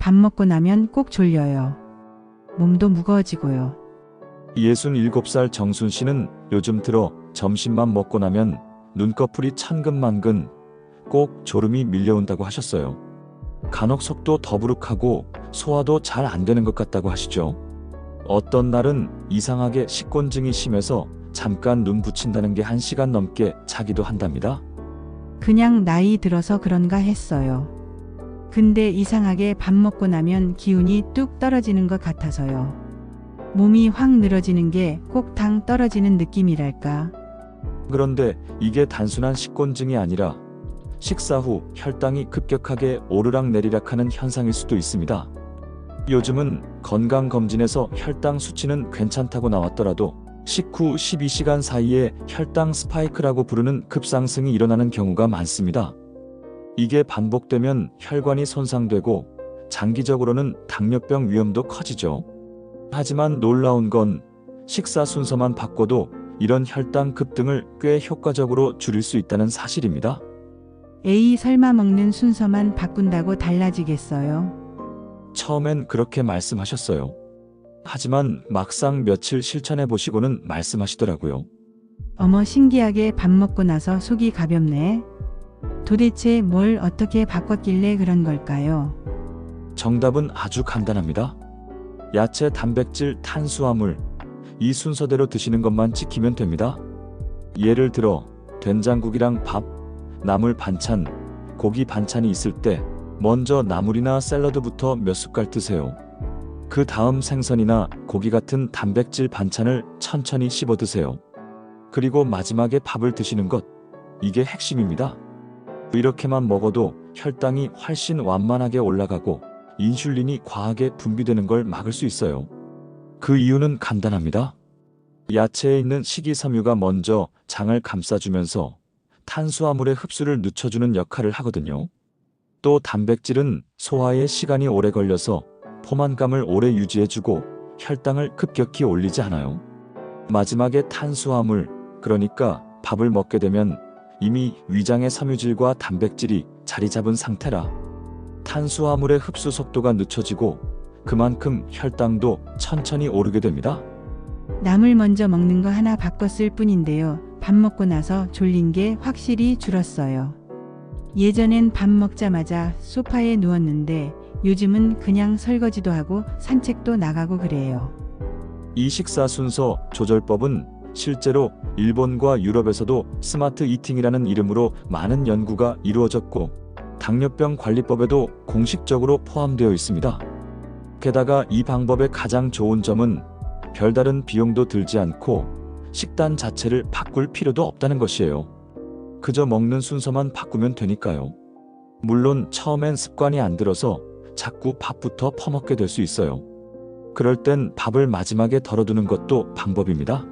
밥 먹고 나면 꼭 졸려요. 몸도 무거워지고요. 67살 정순 씨는 요즘 들어 점심만 먹고 나면 눈꺼풀이 천근만근 꼭 졸음이 밀려온다고 하셨어요. 간혹 속도 더부룩하고 소화도 잘 안 되는 것 같다고 하시죠. 어떤 날은 이상하게 식곤증이 심해서 잠깐 눈 붙인다는 게 1시간 넘게 자기도 한답니다. 그냥 나이 들어서 그런가 했어요. 근데 이상하게 밥 먹고 나면 기운이 뚝 떨어지는 것 같아서요. 몸이 확 늘어지는 게 꼭 당 떨어지는 느낌이랄까. 그런데 이게 단순한 식곤증이 아니라 식사 후 혈당이 급격하게 오르락내리락하는 현상일 수도 있습니다. 요즘은 건강검진에서 혈당 수치는 괜찮다고 나왔더라도 식후 12시간 사이에 혈당 스파이크라고 부르는 급상승이 일어나는 경우가 많습니다. 이게 반복되면 혈관이 손상되고 장기적으로는 당뇨병 위험도 커지죠. 하지만 놀라운 건 식사 순서만 바꿔도 이런 혈당 급등을 꽤 효과적으로 줄일 수 있다는 사실입니다. 에이, 설마 먹는 순서만 바꾼다고 달라지겠어요? 처음엔 그렇게 말씀하셨어요. 하지만 막상 며칠 실천해 보시고는 말씀하시더라고요. 어머, 신기하게 밥 먹고 나서 속이 가볍네. 도대체 뭘 어떻게 바꿨길래 그런 걸까요? 정답은 아주 간단합니다. 야채, 단백질, 탄수화물, 이 순서대로 드시는 것만 지키면 됩니다. 예를 들어 된장국이랑 밥, 나물 반찬, 고기 반찬이 있을 때 먼저 나물이나 샐러드부터 몇 숟갈 드세요. 그 다음 생선이나 고기 같은 단백질 반찬을 천천히 씹어 드세요. 그리고 마지막에 밥을 드시는 것, 이게 핵심입니다. 이렇게만 먹어도 혈당이 훨씬 완만하게 올라가고 인슐린이 과하게 분비되는 걸 막을 수 있어요. 그 이유는 간단합니다. 야채에 있는 식이섬유가 먼저 장을 감싸주면서 탄수화물의 흡수를 늦춰주는 역할을 하거든요. 또 단백질은 소화에 시간이 오래 걸려서 포만감을 오래 유지해주고 혈당을 급격히 올리지 않아요. 마지막에 탄수화물, 그러니까 밥을 먹게 되면 이미 위장의 섬유질과 단백질이 자리 잡은 상태라 탄수화물의 흡수 속도가 늦춰지고 그만큼 혈당도 천천히 오르게 됩니다. 나물 먼저 먹는 거 하나 바꿨을 뿐인데요. 밥 먹고 나서 졸린 게 확실히 줄었어요. 예전엔 밥 먹자마자 소파에 누웠는데 요즘은 그냥 설거지도 하고 산책도 나가고 그래요. 이 식사 순서 조절법은 실제로 일본과 유럽에서도 스마트 이팅이라는 이름으로 많은 연구가 이루어졌고 당뇨병 관리법에도 공식적으로 포함되어 있습니다. 게다가 이 방법의 가장 좋은 점은 별다른 비용도 들지 않고 식단 자체를 바꿀 필요도 없다는 것이에요. 그저 먹는 순서만 바꾸면 되니까요. 물론 처음엔 습관이 안 들어서 자꾸 밥부터 퍼먹게 될 수 있어요. 그럴 땐 밥을 마지막에 덜어두는 것도 방법입니다.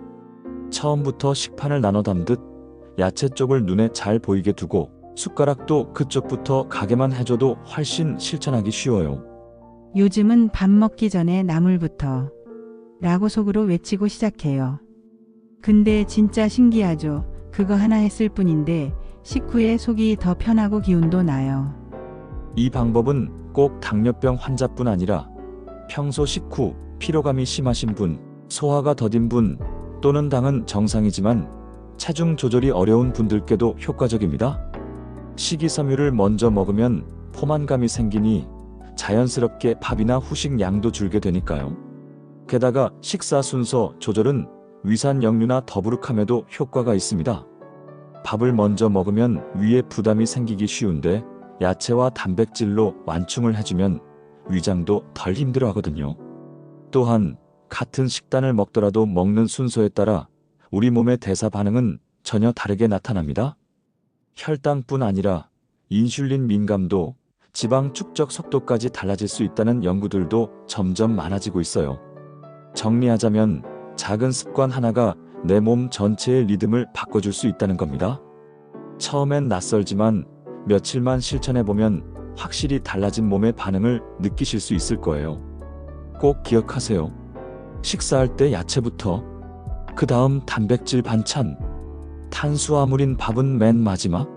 처음부터 식판을 나눠 담듯 야채 쪽을 눈에 잘 보이게 두고 숟가락도 그쪽부터 가게만 해줘도 훨씬 실천하기 쉬워요. 요즘은 밥 먹기 전에 나물부터 라고 속으로 외치고 시작해요. 근데 진짜 신기하죠. 그거 하나 했을 뿐인데 식후에 속이 더 편하고 기운도 나요. 이 방법은 꼭 당뇨병 환자뿐 아니라 평소 식후 피로감이 심하신 분, 소화가 더딘 분 또는 당은 정상이지만 체중 조절이 어려운 분들께도 효과적입니다. 식이섬유를 먼저 먹으면 포만감이 생기니 자연스럽게 밥이나 후식 양도 줄게 되니까요. 게다가 식사 순서 조절은 위산 역류나 더부룩함에도 효과가 있습니다. 밥을 먼저 먹으면 위에 부담이 생기기 쉬운데 야채와 단백질로 완충을 해주면 위장도 덜 힘들어하거든요. 또한 같은 식단을 먹더라도 먹는 순서에 따라 우리 몸의 대사 반응은 전혀 다르게 나타납니다. 혈당뿐 아니라 인슐린 민감도, 지방 축적 속도까지 달라질 수 있다는 연구들도 점점 많아지고 있어요. 정리하자면 작은 습관 하나가 내 몸 전체의 리듬을 바꿔줄 수 있다는 겁니다. 처음엔 낯설지만 며칠만 실천해보면 확실히 달라진 몸의 반응을 느끼실 수 있을 거예요. 꼭 기억하세요. 식사할 때 야채부터, 그 다음 단백질 반찬, 탄수화물인 밥은 맨 마지막.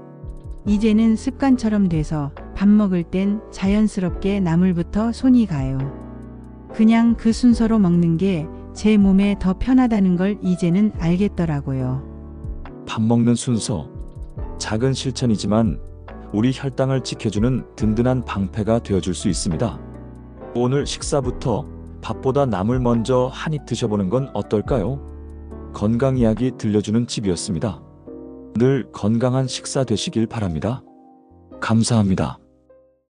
이제는 습관처럼 돼서 밥 먹을 땐 자연스럽게 나물부터 손이 가요. 그냥 그 순서로 먹는 게 제 몸에 더 편하다는 걸 이제는 알겠더라고요. 밥 먹는 순서. 작은 실천이지만 우리 혈당을 지켜주는 든든한 방패가 되어줄 수 있습니다. 오늘 식사부터 밥보다 나물 먼저 한 입 드셔보는 건 어떨까요? 건강 이야기 들려주는 집이었습니다. 늘 건강한 식사 되시길 바랍니다. 감사합니다.